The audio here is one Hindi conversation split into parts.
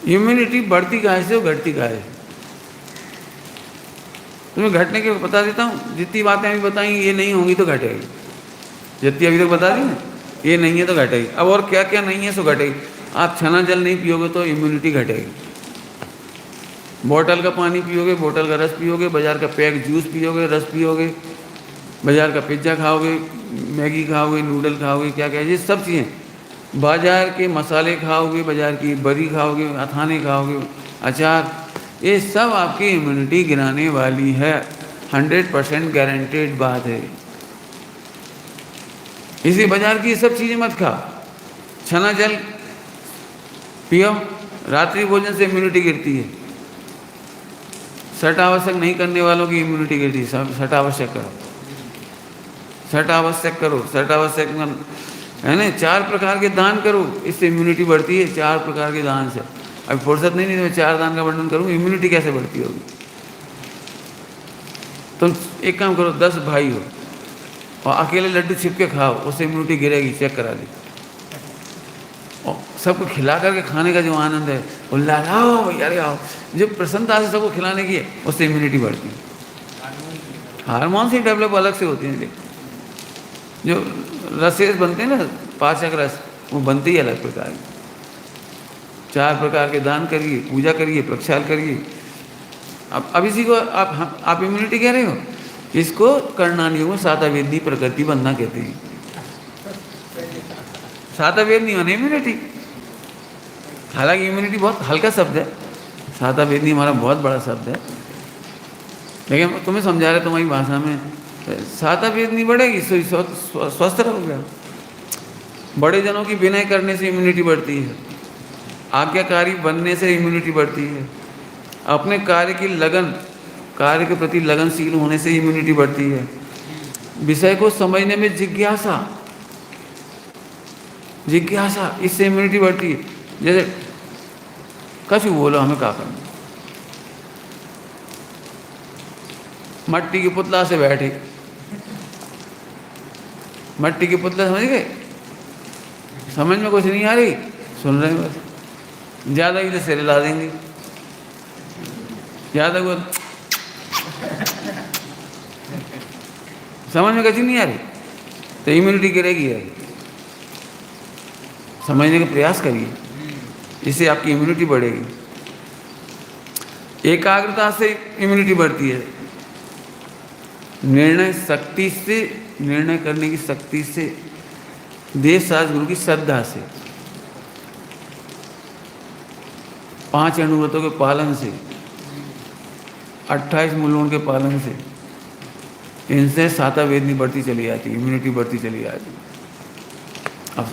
इम्यूनिटी बढ़ती काहे से और घटती काहे से? तुम्हें घटने के बता देता हूँ, जितनी बातें अभी बताई ये नहीं होंगी तो घटेगी, जितनी अभी तक बता दी ना ये नहीं है तो घटेगी। अब और क्या क्या नहीं है सो घटेगी। आप छना जल नहीं पियोगे तो इम्यूनिटी घटेगी। बोतल का पानी पियोगे, बोतल का रस पियोगे, बाज़ार का पैक जूस पियोगे, रस पियोगे, बाज़ार का पिज्ज़ा खाओगे, मैगी खाओगे, नूडल खाओगे, क्या क्या ये सब चीज़ें, बाज़ार के मसाले खाओगे, बाज़ार की बरी खाओगे, अथाने खाओगे, अचार, ये सब आपकी इम्यूनिटी गिराने वाली है। 100% गारंटेड बात है। इसी बाज़ार की सब चीज़ें मत खा। छना जल पियो, रात्रि भोजन से इम्यूनिटी गिरती है। सट आवश्यक नहीं करने वालों की इम्यूनिटी गिरती है। सट आवश्यक करो, सट आवश्यक करो, सट आवश्यक है ना। 4 प्रकार के दान करो, इससे इम्यूनिटी बढ़ती है। 4 प्रकार के दान से अभी फुर्सत नहीं मैं 4 दान का वर्णन करूँ, इम्यूनिटी कैसे बढ़ती होगी। तुम एक काम करो, 10 भाई हो और अकेले लड्डू छिप के खाओ, उससे इम्यूनिटी गिरेगी, चेक करा दी। और सबको खिला करके खाने का जो आनंद है, उल्लास, आओ भैया आओ, जो प्रसन्नता से सबको खिलाने की है, उससे इम्यूनिटी बढ़ती है। हार्मोन्स ही डेवलप अलग से होती हैं, जो रसेस बनते हैं ना, पाचक रस, वो बनते ही अलग प्रकार के। 4 प्रकार के दान करिए, पूजा करिए, प्रक्षाल करिए। अब इसी को आप इम्यूनिटी कह रहे हो, इसको कर्णानियों में सातावेदी प्रकृति बनना कहते हैं। सातावेद नहीं माने इम्यूनिटी। हालांकि इम्यूनिटी बहुत हल्का शब्द है, सातावेदी हमारा बहुत बड़ा शब्द है, लेकिन तुम्हें समझा रहे तुम्हारी भाषा में, सातावेद नहीं बढ़ेगी स्वस्थ रहोगे। बड़े जनों की विनय करने से इम्यूनिटी बढ़ती है, आज्ञाकारी बनने से इम्यूनिटी बढ़ती है, अपने कार्य की लगन, कार्य के प्रति लगनशील होने से इम्यूनिटी बढ़ती है, विषय को समझने में जिज्ञासा, जिज्ञासा, इससे इम्यूनिटी बढ़ती है। जैसे कछु बोलो हमें क्या करना, मट्टी के पुतला से बैठे, मट्टी के पुतला समझ गए, समझ में कुछ नहीं आ रही, सुन रहे हैं बस, ज़्यादा ही तो सिर हिला देंगे, ज़्यादा को समझ में कुछ नहीं आ रही तो इम्यूनिटी गिरेगी। है समझने का प्रयास करिए, इससे आपकी इम्यूनिटी बढ़ेगी। एकाग्रता से इम्यूनिटी बढ़ती है, निर्णय शक्ति से, निर्णय करने की शक्ति से, देश शास्त्र गुरु की श्रद्धा से, 5 अनुव्रतों के पालन से, 28 मूलों के पालन से, इनसे सातावेदनी बढ़ती चली जाती, इम्यूनिटी बढ़ती चली जाती। अब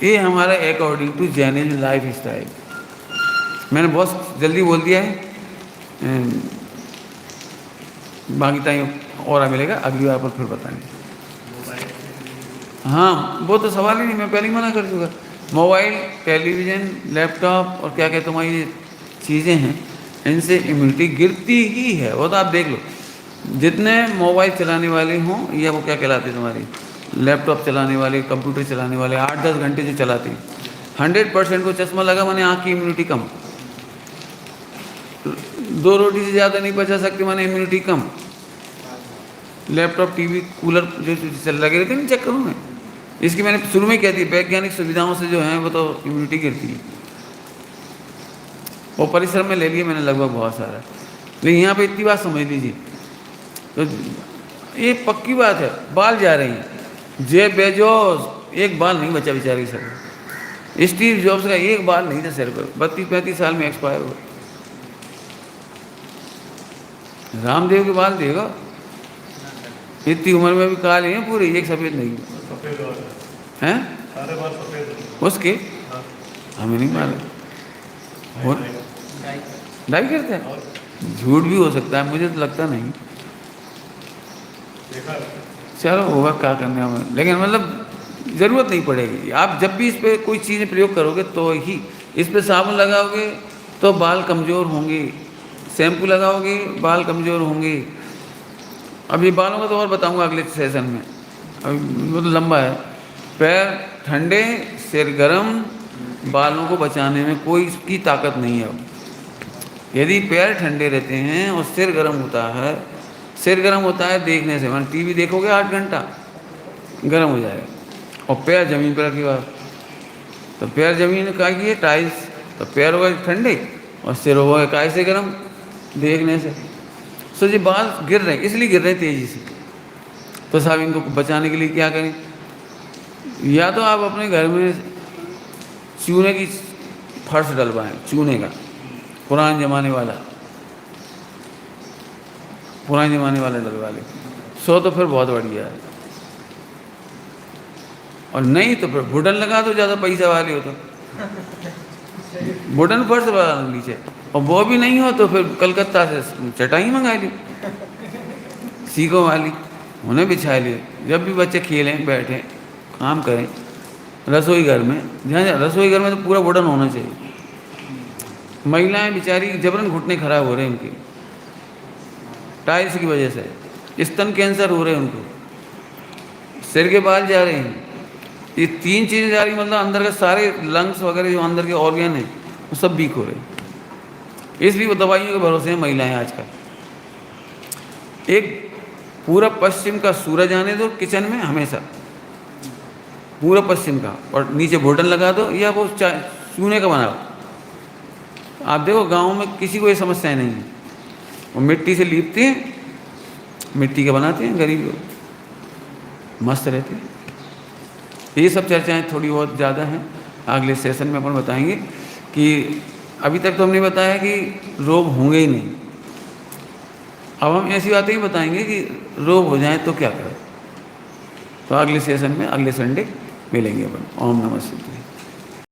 ये हमारा according to Jainism lifestyle. मैंने बहुत जल्दी बोल दिया है, बाकी टाइम और मिलेगा अगली बार पर फिर बताएंगे। हाँ वो तो सवाल ही नहीं, मैं पहले ही मना कर चुका। मोबाइल, टेलीविज़न, लैपटॉप और क्या क्या तुम्हारी ये चीज़ें हैं, इनसे इम्यूनिटी गिरती ही है। वो तो आप देख लो, जितने मोबाइल चलाने वाले हों या वो क्या कहलाते हैं तुम्हारी, लैपटॉप चलाने वाले, कंप्यूटर चलाने वाले, 8-10 घंटे जो चलाते हैं, 100% को चश्मा लगा माने आँख की इम्यूनिटी कम। 2 रोटी से ज़्यादा नहीं पचा सकते माने इम्यूनिटी कम। लैपटॉप, टीवी, कूलर जो चल लगे रहते नहीं चक्करों में, इसकी मैंने शुरू में कह दी, वैज्ञानिक सुविधाओं से जो है वो तो इम्यूनिटी गिरती है। वो परिश्रम में ले लिए मैंने लगभग बहुत सारा, लेकिन यहाँ पे इतनी बात समझ लीजिए, तो ये पक्की बात है, बाल जा रही हैं। जेफ बेजोस, एक बाल नहीं बचा बेचारे सर। स्टीव जॉब्स का एक बाल नहीं था सिर पर, 32-35 साल में एक्सपायर हुआ। रामदेव के बाल देगा, इतनी उम्र में भी काले हैं पूरे, एक सफ़ेद नहीं हैं उसके, हमें नहीं मालूम। डाई करते हैं, झूठ भी हो सकता है, मुझे तो लगता नहीं। चलो होगा क्या करने हमें, लेकिन मतलब ज़रूरत नहीं पड़ेगी। आप जब भी इस पर कोई चीज़ें प्रयोग करोगे तो ही, इस पर साबुन लगाओगे तो बाल कमज़ोर होंगे, शैम्पू लगाओगे बाल कमज़ोर होंगे। अब ये बालों का तो और बताऊंगा अगले सेशन में, अभी वो तो लंबा है। पैर ठंडे, सिर गरम, बालों को बचाने में कोई की ताकत नहीं है अब। यदि पैर ठंडे रहते हैं और सिर गर्म होता है, सिर गर्म होता है देखने से, मैंने टीवी देखोगे 8 घंटा गर्म हो जाएगा, और पैर ज़मीन पर रखे हुआ, तो पैर ज़मीन का है टाइल्स, तो पैर हो गए ठंडे और सिर हो गए काय से गर्म देखने से। सो ये बाल गिर रहे हैं, इसलिए गिर रहे हैं तेज़ी से। तो साहब इनको बचाने के लिए क्या करें? या तो आप अपने घर में चूने की फर्श डलवाएं, चूने का, पुराने ज़माने वाला डलवा ले, सो तो फिर बहुत बढ़िया है। और नहीं तो फिर वुडन लगा दो, ज़्यादा पैसा वाले हो तो वुडन फर्श लगा दो नीचे, और वो भी नहीं हो तो फिर कलकत्ता से चटाई मंगा ली, सीखों वाली, उन्हें बिछा लिए। जब भी बच्चे खेलें, बैठें, काम करें, रसोई घर में, जहाँ रसोई घर में तो पूरा वुडन होना चाहिए। महिलाएं बेचारी जबरन घुटने खराब हो रहे हैं उनके, टाइल्स की वजह से, स्तन कैंसर हो रहे हैं उनको, सिर के बाल जा रहे हैं, ये 3 चीज़ें जा रही, मतलब अंदर के सारे लंग्स वगैरह जो अंदर के ऑर्गन हैं वो सब वीक हो रहे हैं। इसलिए वो दवाइयों के भरोसे हैं महिलाएं आजकल। एक पूरा पश्चिम का सूरज आने दो किचन में हमेशा, पूरा पश्चिम का, और नीचे बोटन लगा दो, या वो चूने का बनाओ। आप देखो गाँव में किसी को ये समस्याएं नहीं है, वो मिट्टी से लीपते हैं, मिट्टी का बनाते हैं, गरीब लोग मस्त रहते हैं। ये सब चर्चाएं थोड़ी बहुत ज़्यादा हैं, अगले सेशन में अपन बताएंगे कि अभी तक तो हमने बताया कि रोग होंगे ही नहीं, अब हम ऐसी बातें ही बताएंगे कि रोग हो जाए तो क्या करें। तो अगले सेशन में अगले संडे मिलेंगे अपन। ओम नमः शिवाय।